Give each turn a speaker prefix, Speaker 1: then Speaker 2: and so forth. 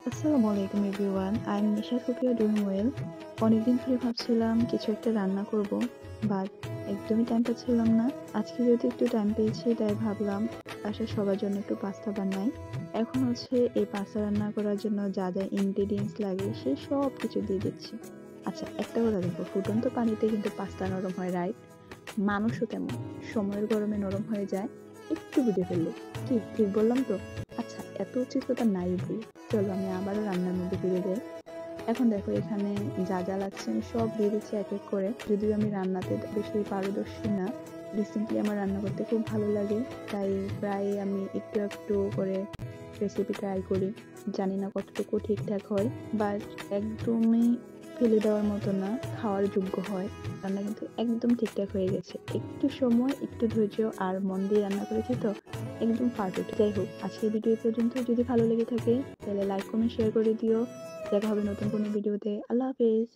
Speaker 1: আসসালামু আলাইকুম everyone. I am Nishat, hope you are doing well. অনেকদিন ধরে ভাবছিলাম কিছু একটা রান্না করব, বাট একদমই টাইম পাচ্ছিলাম না। আজকে যেহেতু একটু টাইম পেয়েছি তাই ভাবলাম বাসায় সবার জন্য একটু পাস্তা বানাই। এখন হচ্ছে এই পাস্তা রান্না করার জন্য যা যা ইনগ্রেডিয়েন্টস লাগে সেই সব কিছু দিয়ে দিচ্ছি। আচ্ছা, একটা কথা দেখো, ফুটন্ত পানিতে কিন্তু পাস্তা নরম হয়, রাইট? মানুষও তেমন সময়ের গরমে নরম হয়ে যায় একটু বুঝে ফেললে। কি ঠিক বললাম তো? আচ্ছা, এত উচিততা নাই ভুল। চলো আমি আবারও রান্নার মধ্যে ফিরে যাই। এখন দেখো, এখানে যা যা লাগছে আমি সব দিয়ে দিচ্ছি এক এক করে। যদিও আমি রান্নাতে বেশি পারদর্শী না, রিসেন্টলি আমার রান্না করতে খুব ভালো লাগে, তাই প্রায় আমি একটু একটু করে রেসিপি ট্রাই করি। জানি না কতটুকু ঠিকঠাক হয়, বাট একদমই ফেলে দেওয়ার মতো না, খাওয়ার যোগ্য হয়। রান্না কিন্তু একদম ঠিকঠাক হয়ে গেছে, একটু সময় একটু ধৈর্য আর মন দিয়ে রান্না করেছি তো একদম পারফেক্ট। যাই হোক, আজকের ভিডিও পর্যন্ত। যদি ভালো লেগে থাকে তাহলে লাইক কমেন্ট শেয়ার করে দিও। দেখা হবে নতুন কোনো ভিডিওতে। আল্লাহ হাফেজ।